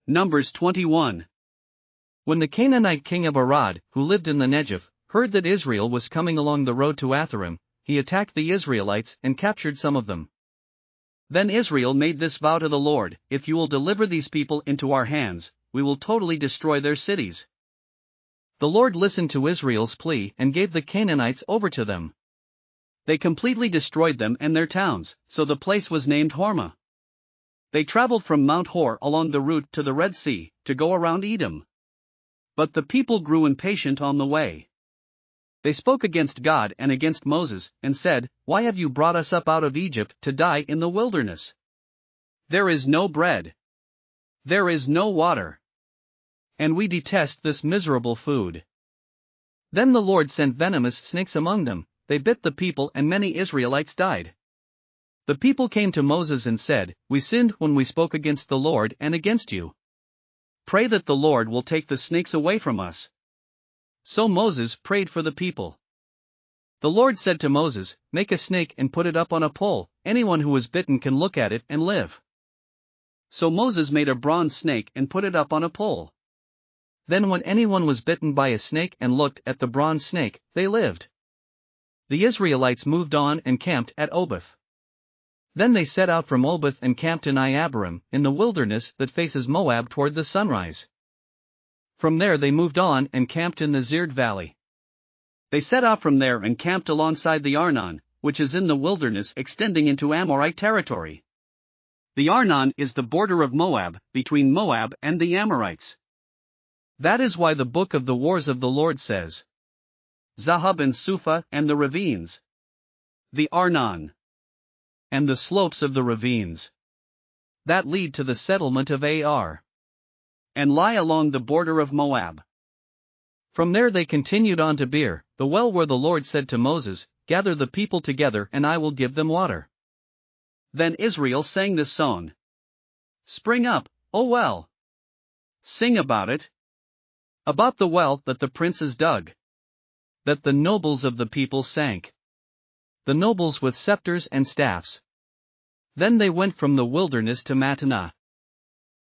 Numbers 21. When the Canaanite king of Arad, who lived in the Negev, heard that Israel was coming along the road to Atharim, he attacked the Israelites and captured some of them. Then Israel made this vow to the Lord: if you will deliver these people into our hands, we will totally destroy their cities. The Lord listened to Israel's plea and gave the Canaanites over to them. They completely destroyed them and their towns, so the place was named Hormah. They traveled from Mount Hor along the route to the Red Sea, to go around Edom. But the people grew impatient on the way. They spoke against God and against Moses, and said, "Why have you brought us up out of Egypt to die in the wilderness? There is no bread. There is no water. And we detest this miserable food." Then the Lord sent venomous snakes among them. They bit the people and many Israelites died. The people came to Moses and said, "We sinned when we spoke against the Lord and against you. Pray that the Lord will take the snakes away from us." So Moses prayed for the people. The Lord said to Moses, "Make a snake and put it up on a pole, anyone who is bitten can look at it and live." So Moses made a bronze snake and put it up on a pole. Then when anyone was bitten by a snake and looked at the bronze snake, they lived. The Israelites moved on and camped at Oboth. Then they set out from Oboth and camped in Iabbarim, in the wilderness that faces Moab toward the sunrise. From there they moved on and camped in the Zered Valley. They set out from there and camped alongside the Arnon, which is in the wilderness extending into Amorite territory. The Arnon is the border of Moab, between Moab and the Amorites. That is why the book of the Wars of the Lord says, Zahab and Suphah and the ravines, the Arnon, and the slopes of the ravines that lead to the settlement of Ar, and lie along the border of Moab. From there they continued on to Beer, the well where the Lord said to Moses, "Gather the people together and I will give them water." Then Israel sang this song: "Spring up, O well! Sing about it. About the well that the princes dug, that the nobles of the people sank. The nobles with scepters and staffs." Then they went from the wilderness to Mattanah.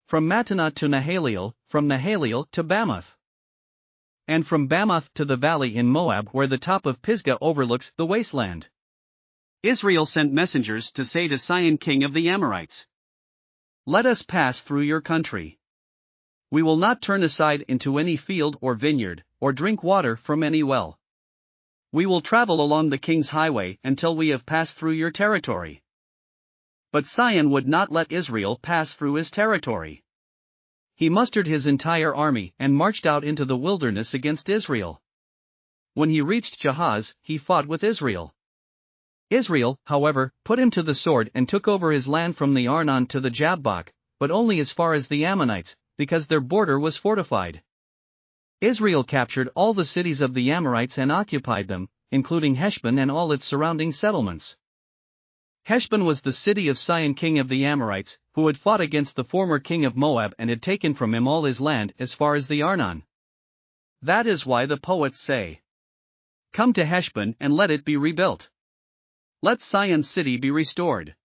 From Mattanah to Nahaliel, from Nahaliel to Bamoth. And from Bamoth to the valley in Moab where the top of Pisgah overlooks the wasteland. Israel sent messengers to say to Sihon king of the Amorites, "Let us pass through your country. We will not turn aside into any field or vineyard, or drink water from any well. We will travel along the king's highway until we have passed through your territory." But Sihon would not let Israel pass through his territory. He mustered his entire army and marched out into the wilderness against Israel. When he reached Jahaz, he fought with Israel. Israel, however, put him to the sword and took over his land from the Arnon to the Jabbok, but only as far as the Ammonites, because their border was fortified. Israel captured all the cities of the Amorites and occupied them, including Heshbon and all its surrounding settlements. Heshbon was the city of Sihon king of the Amorites, who had fought against the former king of Moab and had taken from him all his land as far as the Arnon. That is why the poets say, "Come to Heshbon and let it be rebuilt. Let Sihon's city be restored."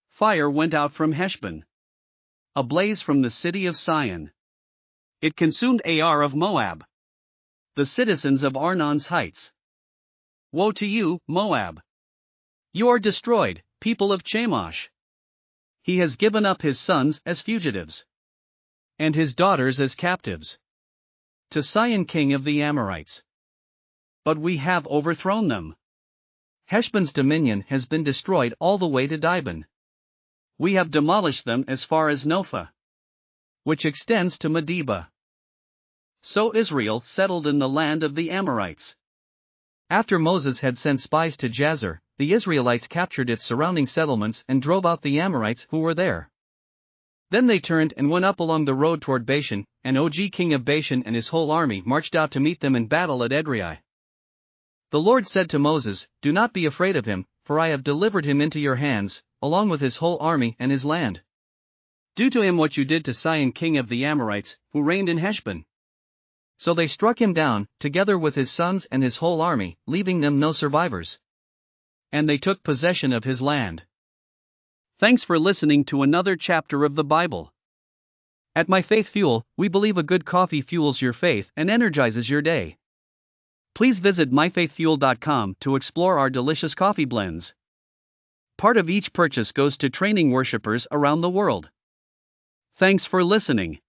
Fire went out from Heshbon, a blaze from the city of Sihon. It consumed Ar of Moab, the citizens of Arnon's heights. Woe to you, Moab! You are destroyed, people of Chemosh. He has given up his sons as fugitives, and his daughters as captives, to Sihon king of the Amorites. But we have overthrown them. Heshbon's dominion has been destroyed all the way to Dibon. We have demolished them as far as Nophah, which extends to Medeba. So Israel settled in the land of the Amorites. After Moses had sent spies to Jazer, the Israelites captured its surrounding settlements and drove out the Amorites who were there. Then they turned and went up along the road toward Bashan, and Og king of Bashan and his whole army marched out to meet them in battle at Edrei. The Lord said to Moses, "Do not be afraid of him, for I have delivered him into your hands, along with his whole army and his land. Do to him what you did to Sihon king of the Amorites, who reigned in Heshbon." So they struck him down, together with his sons and his whole army, leaving them no survivors. And they took possession of his land. Thanks for listening to another chapter of the Bible. At My Faith Fuel, we believe a good coffee fuels your faith and energizes your day. Please visit myfaithfuel.com to explore our delicious coffee blends. Part of each purchase goes to training worshipers around the world. Thanks for listening.